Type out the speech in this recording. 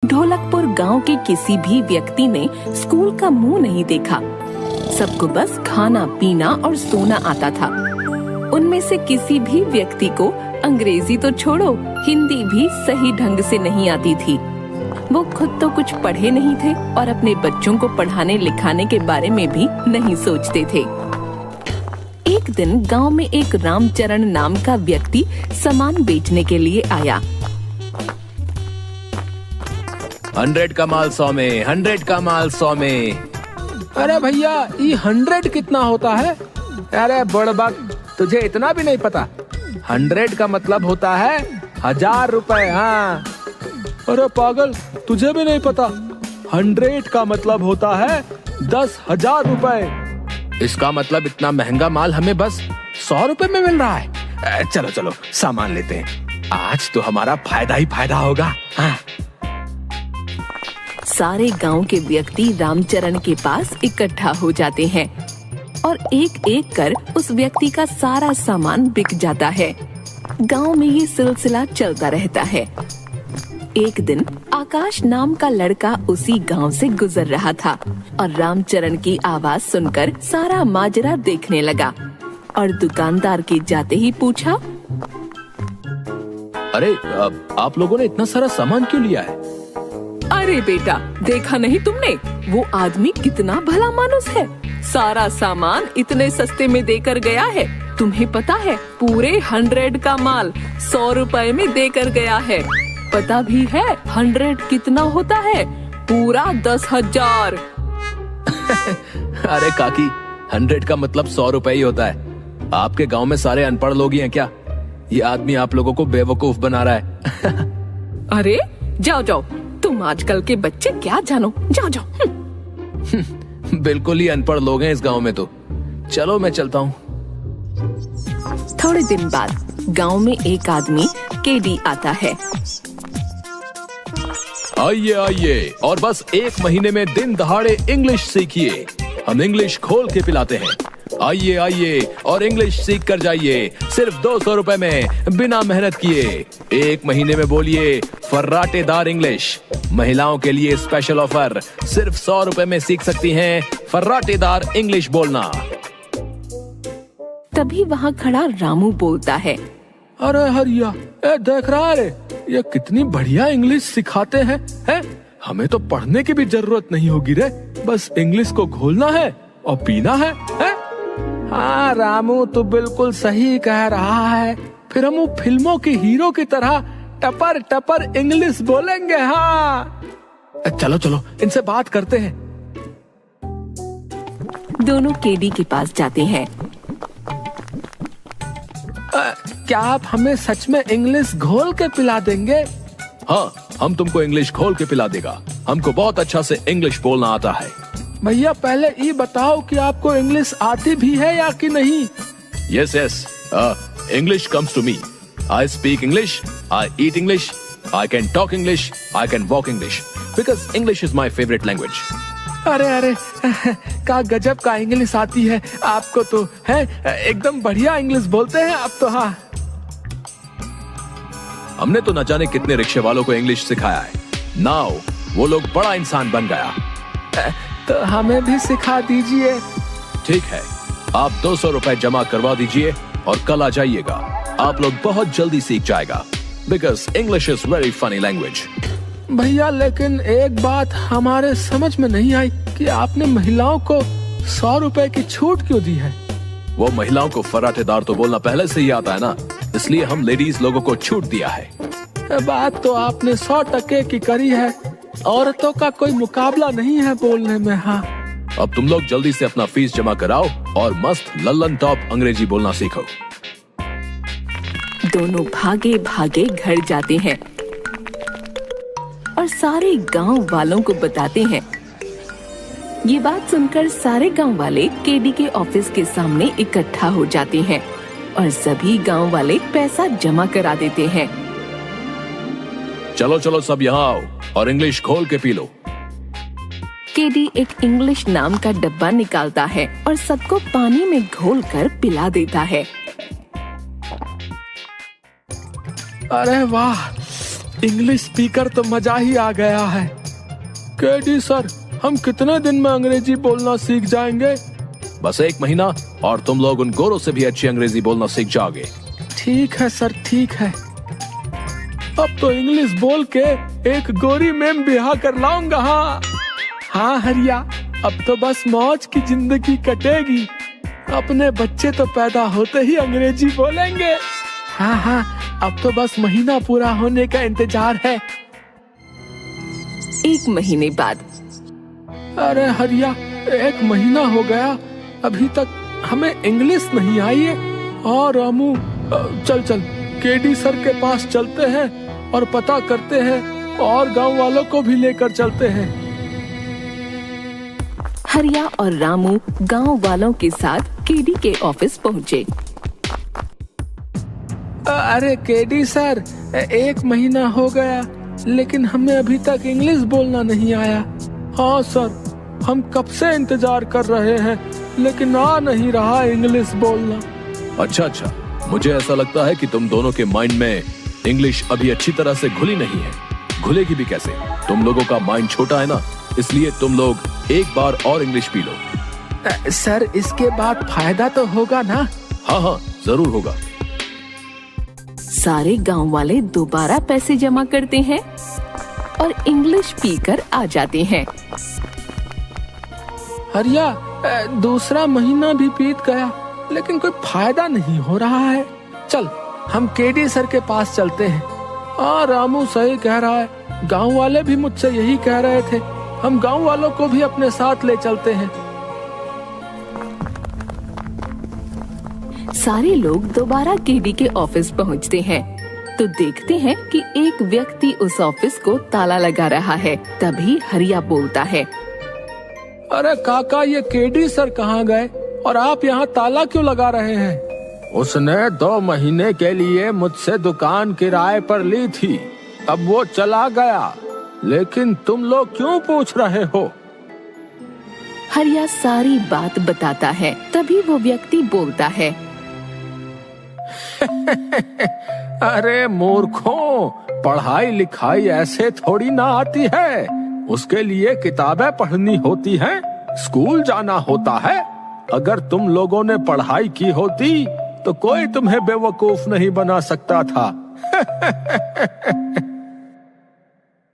ढोलकपुर गांव के किसी भी व्यक्ति ने स्कूल का मुंह नहीं देखा। सबको बस खाना पीना और सोना आता था। उनमें से किसी भी व्यक्ति को अंग्रेजी तो छोड़ो, हिंदी भी सही ढंग से नहीं आती थी। वो खुद तो कुछ पढ़े नहीं थे और अपने बच्चों को पढ़ाने लिखाने के बारे में भी नहीं सोचते थे। एक दिन गांव में एक रामचरण नाम का व्यक्ति सामान बेचने के लिए आया। 100 का माल 100 में, 100 का माल 100 में। अरे भैया, ये 100 कितना होता है? अरे बुड़बक, तुझे इतना भी नहीं पता। 100 का मतलब होता है 1000 रुपए। हाँ। अरे पागल, तुझे भी नहीं पता? 100 का मतलब होता है 10,000 रुपए। इसका मतलब इतना महंगा माल हमें बस 100 रुपए में मिल रहा है। चलो चलो सामान लेते हैं, आज तो हमारा फायदा ही फायदा होगा। हाँ। सारे गांव के व्यक्ति रामचरण के पास इकट्ठा हो जाते हैं और एक एक कर उस व्यक्ति का सारा सामान बिक जाता है। गांव में ये सिलसिला चलता रहता है। एक दिन आकाश नाम का लड़का उसी गांव से गुजर रहा था और रामचरण की आवाज सुनकर सारा माजरा देखने लगा और दुकानदार के जाते ही पूछा, अरे आप लोगों ने इतना सारा सामान क्यों लिया है? अरे बेटा, देखा नहीं तुमने? वो आदमी कितना भला मानुस है, सारा सामान इतने सस्ते में देकर गया है। तुम्हें पता है, पूरे 100 का माल 100 रुपए में देकर गया है। पता भी है 100 कितना होता है? पूरा 10,000। अरे काकी, 100 का मतलब 100 रुपए ही होता है। आपके गांव में सारे अनपढ़ लोग ही हैं क्या? ये आदमी आप लोगों को बेवकूफ बना रहा है। अरे जाओ जाओ, तुम आजकल के बच्चे क्या जानो, जाओ जाओ। बिल्कुल ही अनपढ़ लोग हैं इस गांव में तो। चलो मैं चलता हूँ। थोड़े दिन बाद गांव में एक आदमी केडी आता है। आइए आइए और बस 1 महीने में दिन दहाड़े इंग्लिश सीखिए। हम इंग्लिश खोल के पिलाते हैं। आइए आइए और इंग्लिश सीख कर जाइए, सिर्फ 200 रुपए में, बिना मेहनत किए। 1 महीने में बोलिए फर्राटेदार इंग्लिश। महिलाओं के लिए स्पेशल ऑफर, सिर्फ 100 रुपए में सीख सकती हैं फर्राटेदार इंग्लिश बोलना। तभी वहाँ खड़ा रामू बोलता है, अरे हरिया, देख रहा है, ये कितनी बढ़िया इंग्लिश सिखाते हैं। हमें तो पढ़ने की भी जरूरत नहीं होगी रे, बस इंग्लिश को घोलना है और पीना है। हाँ रामू, तू बिल्कुल सही कह रहा है। फिर हम फिल्मों के हीरो की तरह टपर टपर इंग्लिश बोलेंगे। हाँ चलो चलो, इनसे बात करते हैं। दोनों केडी के पास जाते हैं। क्या आप हमें सच में इंग्लिश घोल के पिला देंगे? हाँ, हम तुमको इंग्लिश खोल के पिला देगा। हमको बहुत अच्छा से इंग्लिश बोलना आता है। भैया पहले ये बताओ कि आपको इंग्लिश आती भी है या कि नहीं? Yes, yes. English comes to me. I speak English. I eat English. I can talk English. I can walk English. Because English is my favorite language. अरे अरे, क्या गजब का इंग्लिश आती है आपको तो, है एकदम बढ़िया इंग्लिश बोलते हैं आप तो। हाँ, हमने तो न जाने कितने रिक्शे वालों को इंग्लिश सिखाया है। नाउ वो लोग बड़ा इंसान बन गया। तो हमें भी सिखा दीजिए। ठीक है, आप 200 रुपए जमा करवा दीजिए और कल आ जाइएगा। आप लोग बहुत जल्दी सीख जाएगा। Because English is very funny language. भैया लेकिन एक बात हमारे समझ में नहीं आई कि आपने महिलाओं को 100 रुपए की छूट क्यों दी है? वो महिलाओं को फर्राटेदार तो बोलना पहले से ही आता है ना, इसलिए हम लेडीज लोगों को छूट दिया है। बात तो आपने 100% की करी है। औरतों का कोई मुकाबला नहीं है बोलने में। हाँ, अब तुम लोग जल्दी से अपना फीस जमा कराओ और मस्त लल्लन टॉप अंग्रेजी बोलना सीखो। दोनों भागे भागे घर जाते हैं और सारे गांव वालों को बताते हैं। ये बात सुनकर सारे गांव वाले केडी के ऑफिस के सामने इकट्ठा हो जाते हैं और सभी गांव वाले पैसा जमा करा देते हैं। चलो चलो सब यहाँ आओ और इंग्लिश खोल के पी लो। केडी एक इंग्लिश नाम का डब्बा निकालता है और सबको पानी में घोलकर पिला देता है। अरे वाह, इंग्लिश स्पीकर तो मजा ही आ गया है। केडी सर, हम कितने दिन में अंग्रेजी बोलना सीख जाएंगे? बस 1 महीना और तुम लोग उन गोरों से भी अच्छी अंग्रेजी बोलना सीख जाओगे। ठीक है सर, ठीक है। अब तो इंग्लिश बोल के एक गोरी मैम ब्याह कर लाऊंगा। हाँ हरिया, अब तो बस मौज की जिंदगी कटेगी। अपने बच्चे तो पैदा होते ही अंग्रेजी बोलेंगे। हाँ, अब तो बस महीना पूरा होने का इंतजार है। 1 महीने बाद। अरे हरिया, 1 महीना हो गया, अभी तक हमें इंग्लिश नहीं आई है। हाँ रामू, चल केडी सर के पास चलते हैं और पता करते हैं और गांव वालों को भी लेकर चलते हैं। हरिया और रामू गांव वालों के साथ केडी के ऑफिस पहुँचे। अरे केडी सर, 1 महीना हो गया लेकिन हमें अभी तक इंग्लिश बोलना नहीं आया। हाँ सर, हम कब से इंतजार कर रहे हैं लेकिन आ नहीं रहा इंग्लिश बोलना। अच्छा, मुझे ऐसा लगता है कि तुम दोनों के माइंड में इंग्लिश अभी अच्छी तरह से घुली नहीं है। घुलेगी भी कैसे? तुम लोगों का माइंड छोटा है ना, इसलिए तुम लोग एक बार और इंग्लिश पी लो। सर, इसके बाद फायदा तो होगा ना? हाँ, जरूर होगा। सारे गांव वाले दोबारा पैसे जमा करते हैं और इंग्लिश पीकर आ जाते हैं। हरिया, दूसरा महीना भी बीत गया लेकिन कोई फायदा नहीं हो रहा है। चल, हम केडी सर के पास चलते हैं। हाँ रामू सही कह रहा है, गांव वाले भी मुझसे यही कह रहे थे। हम गांव वालों को भी अपने साथ ले चलते हैं। सारे लोग दोबारा केडी के ऑफिस पहुंचते हैं तो देखते हैं कि एक व्यक्ति उस ऑफिस को ताला लगा रहा है। तभी हरिया बोलता है, अरे काका, ये केडी सर कहाँ गए और आप यहाँ ताला क्यों लगा रहे हैं? उसने 2 महीने के लिए मुझसे दुकान किराए पर ली थी, अब वो चला गया, लेकिन तुम लोग क्यों पूछ रहे हो? हरिया सारी बात बताता है। तभी वो व्यक्ति बोलता है, अरे मूर्खों, पढ़ाई लिखाई ऐसे थोड़ी ना आती है। उसके लिए किताबें पढ़नी होती हैं, स्कूल जाना होता है। अगर तुम लोगों ने पढ़ाई की होती तो कोई तुम्हें बेवकूफ नहीं बना सकता था।